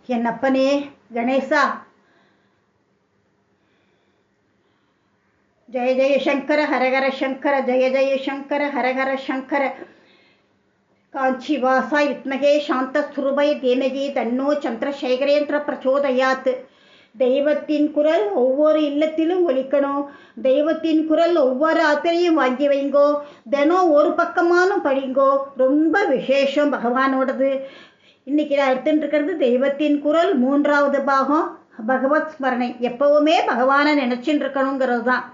என்னப்பனே கணேசா, ஜெய ஜெய சங்கர ஹரஹர சங்கர, ஜெய ஜெய சங்கர ஹரஹர சங்கர. காஞ்சி வாசாய் வித்மகே சாந்தஸ்வரூபை தேமகி தன்னோ சந்திரசேகரேந்திர பிரச்சோதயாத். தெய்வத்தின் குரல் ஒவ்வொரு இல்லத்திலும் ஒலிக்கணும். தெய்வத்தின் குரல் ஒவ்வொரு ஆத்திரையும் வாங்கி வைங்கோ. தினம் ஒரு பக்கமானும் படிங்கோ. ரொம்ப விசேஷம் பகவானோடது. இன்னைக்கு நான் எடுத்துட்டு இருக்கிறது தெய்வத்தின் குரல் 3வது பாகம், பகவத் ஸ்மரணை. எப்பவுமே பகவானை நினைச்சுட்டு இருக்கணுங்கிறது தான்.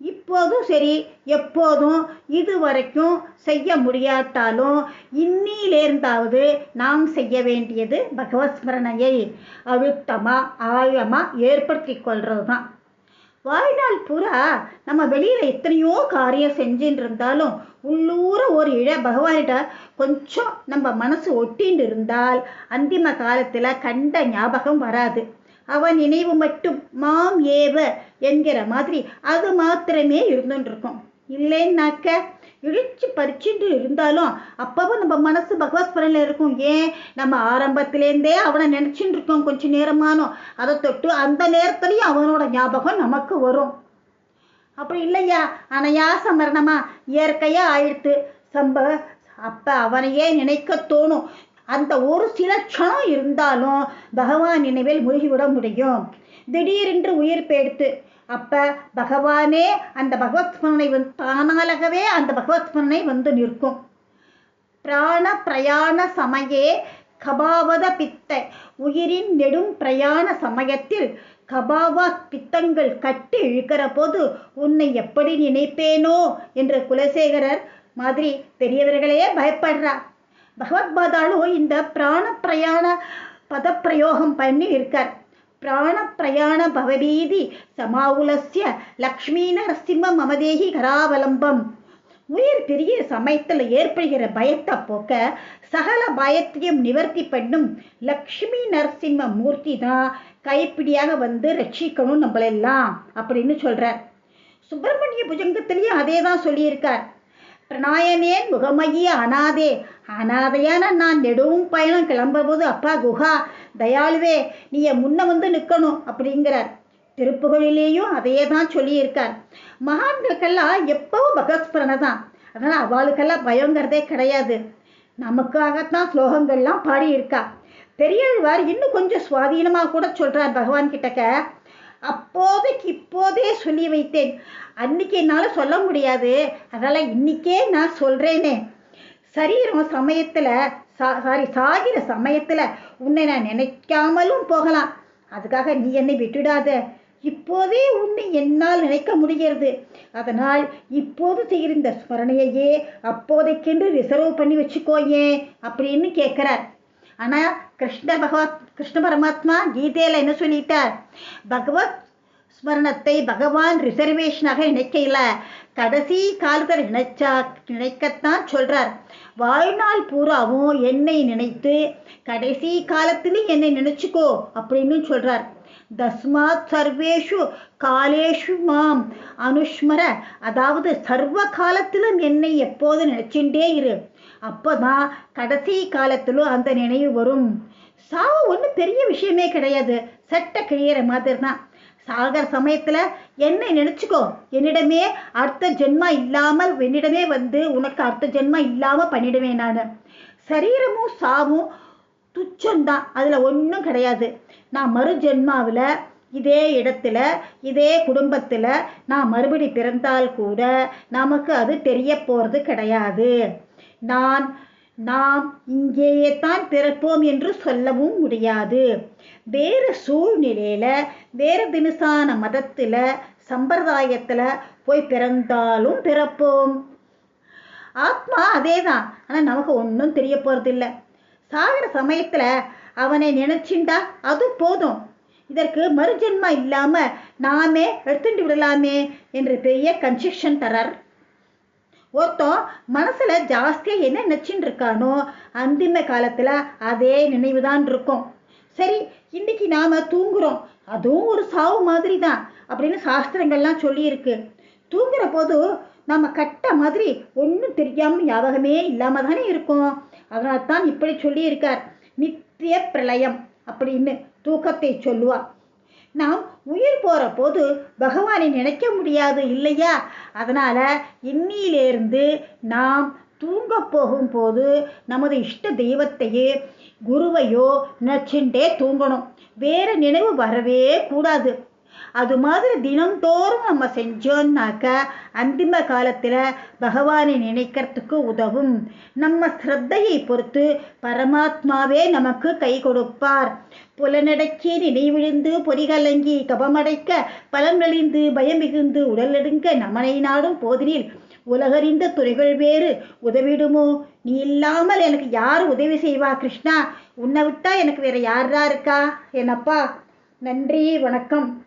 இப்போதும் சரி, எப்போதும் இது வரைக்கும் செய்ய முடியாட்டாலும் இன்னிலேருந்தாவது நாம் செய்ய வேண்டியது பகவத் ஸ்மரணையை அழுத்தமாக ஆழமாக ஏற்படுத்தி கொள்வது தான். வாழ்நாள் பூரா நம்ம வெளியில் எத்தனையோ காரியம் செஞ்சுட்டு இருந்தாலும் உள்ளூர ஒரு பகவானிட்ட கொஞ்சம் நம்ம மனசு ஒட்டின்னு இருந்தால் அந்திம காலத்தில் கண்ட ஞாபகம் வராது. அவன் நினைவு மட்டும் மாம் ஏவ என்கிற மாதிரி அது மாத்திரமே இருந்துட்டு இருக்கும். இல்லைன்னாக்க இழிச்சு பறிச்சுட்டு இருந்தாலும் அப்பவும் நம்ம மனசு பகவத் ஸ்மரணையில் இருக்கும். ஏன், நம்ம ஆரம்பத்திலேருந்தே அவனை நினச்சிட்டு இருக்கோம். கொஞ்சம் நேரமானோம் அதை தொட்டு அந்த நேரத்துலையும் அவனோட ஞாபகம் நமக்கு வரும். அப்படி இல்லையா, அனையாச மரணமா இயற்கையாக ஆயிடுத்து அப்போ அவனையே நினைக்க தோணும். அந்த ஒரு சில க்ஷணம் இருந்தாலும் பகவான் நினைவில் மூழ்கிவிட முடியும். திடீரென்று உயிர் பெயர்த்து அப்போ பகவானே அந்த பகவத் ஸ்மரணை தானாகவே அந்த பகவத் ஸ்மரணை நிற்கும். பிராண பிரயாண சமயே கபாவத பித்த, உயிரின் நெடும் பிரயாண சமயத்தில் கபாவாத் பித்தங்கள் கட்டி இழுக்கிற போது உன்னை எப்படி நினைப்பேனோ என்று குலசேகரர் மாதிரி பெரியவர்களே பயப்படுறார். பகவத்பாதாலும் இந்த பிராண பிரயாண பதப்பிரயோகம் பண்ணி இருக்கார். பிராண பிரயாண பவபீதி சமாவுலஸ்ய லக்ஷ்மீ நரசிம்ம மமதேகி கராவலம்பம். உயிர் பிரிய சமயத்தில் ஏற்படுகிற பயத்தை போக்க சகல பயத்தையும் நிவர்த்தி பண்ணும் லக்ஷ்மி நரசிம்ம மூர்த்தி தான் கைப்பிடியாக ரட்சிக்கணும் நம்மளெல்லாம் அப்படின்னு சொல்றார். சுப்பிரமணிய புஜங்கத்திலையும் அதே தான் சொல்லியிருக்கார். பிரணாயனேன் முகமகிய அனாதே, அனாதையான நான் நெடும் பயணம் கிளம்பும்போது அப்பா குஹா தயாளுவே நீ முன்ன நிற்கணும் அப்படிங்கிறார். திருப்புகழிலேயும் அதையே தான் சொல்லியிருக்கார். மகான்களுக்கெல்லாம் எப்பவும் பகவத்ஸ்மரணை தான். அதனால் அவளுக்கெல்லாம் பயங்கிறதே கிடையாது. நமக்காகத்தான் ஸ்லோகங்கள்லாம் பாடியிருக்கா. பெரியவார் இன்னும் கொஞ்சம் சுவாதீனமாக கூட சொல்கிறார் பகவான் கிட்டக்க. அப்போதைக்கு இப்போதே சொல்லி வைத்தேன், அன்னைக்கு என்னால் சொல்ல முடியாது, அதனால் இன்னைக்கே நான் சொல்கிறேனே. சரீரம் சமயத்தில் சாகிற சமயத்தில் உன்னை நான் நினைக்காமலும் போகலாம். அதுக்காக நீ என்னை விட்டுடாத. இப்போதே உன்னை என்னால் நினைக்க முடிகிறது. அதனால் இப்போது செய்கிற இந்த ஸ்மரணையே அப்போதைக்கென்று ரிசர்வ் பண்ணி வச்சுக்கோயே அப்படின்னு கேட்குறார். ஆனால் கிருஷ்ண பரமாத்மா கீதையில் என்ன சொல்லிட்டார்? பகவத் ஸ்மரணத்தை பகவான் ரிசர்வேஷனாக நினைக்கல, கடைசி காலத்தில் நினைக்கத்தான் சொல்கிறார். வாழ்நாள் பூராவும் என்னை நினைத்து கடைசி காலத்திலும் என்னை நினைச்சுக்கோ அப்படின்னு சொல்கிறார். தஸ்மாத் சர்வேஷு காலேஷு மாம் அனுஷ்மர, அதாவது சர்வ காலத்திலும் என்னை எப்போது நினைச்சுட்டே இரு. அப்போதான் கடைசி காலத்திலும் அந்த நினைவு வரும். சாவு ஒன்றும் பெரிய விஷயமே கிடையாது, சட்டை கிழியிற மாதிரி தான். சாகர சமயத்தில் என்னை நினச்சிக்கோ, என்னிடமே அடுத்த ஜென்மா இல்லாமல் என்னிடமே உனக்கு அடுத்த ஜென்மா இல்லாமல் பண்ணிடுவேன் நான். சரீரமும் சாவும் துச்சம்தான், அதில் ஒன்றும் கிடையாது. நான் மறு ஜென்மாவில் இதே இடத்துல இதே குடும்பத்தில் நான் மறுபடி பிறந்தால் கூட நமக்கு அது தெரிய போகிறது கிடையாது. நாம் இங்கேயே தான் பிறப்போம் என்று சொல்லவும் முடியாது. வேறு சூழ்நிலையில் வேறு தினசான மதத்தில் சம்பிரதாயத்தில் போய் பிறந்தாலும் பிறப்போம். ஆத்மா அதே தான், ஆனால் நமக்கு ஒன்றும் தெரிய போகிறதில்லை. சாகிற சமயத்தில் அவனை நினைச்சுண்டா அது போதும். இதற்கு மறுஜென்மா இல்லாமல் நாமே எடுத்துட்டு விடலாமே என்று பெரிய கன்செஷன் தரார். ஒருத்தன் மனசில் ஜாஸ்தியாக என்ன நினச்சின்னு இருக்கானோ அந்திம காலத்தில் அதே நினைவு தான் இருக்கும். சரி, இன்னைக்கு நாம் தூங்குகிறோம், அதுவும் ஒரு சாவு மாதிரி தான் அப்படின்னு சாஸ்திரங்கள்லாம் சொல்லியிருக்கு. தூங்குற போது நம்ம கட்ட மாதிரி ஒன்றும் தெரியாமல் ஞாபகமே இல்லாமல் தானே இருக்கும். அதனால தான் இப்படி சொல்லியிருக்கார். நித்திய பிரளயம் அப்படின்னு தூக்கத்தை சொல்லுவா. நாம் உயிர் போகிற போது பகவானை நினைக்க முடியாது இல்லையா? அதனால் இன்னிலேருந்து நாம் தூங்க போகும்போது நமது இஷ்ட தெய்வத்தையே குருவையோ நினச்சுட்டே தூங்கணும். வேறு நினைவு வரவே கூடாது. அது மாதிரி தினந்தோறும் நம்ம செஞ்சோன்னாக்க அந்திம காலத்தில் பகவானை நினைக்கிறதுக்கு உதவும். நம்ம ஸ்ரத்தையை பொறுத்து பரமாத்மாவே நமக்கு கை கொடுப்பார். புலனடக்கி நினைவிழுந்து பொறிகலங்கி கபமடைக்க பலன்களிந்து பயம் மிகுந்து உடல் நடுங்க நமனை நாடும் போதினில் உலகறிந்த துறைகள் வேறு உதவிடுமோ? நீ இல்லாமல் எனக்கு யார் உதவி செய்வா கிருஷ்ணா? உன்னை விட்டா எனக்கு வேற யாரா இருக்கா? என்னப்பா, நன்றி, வணக்கம்.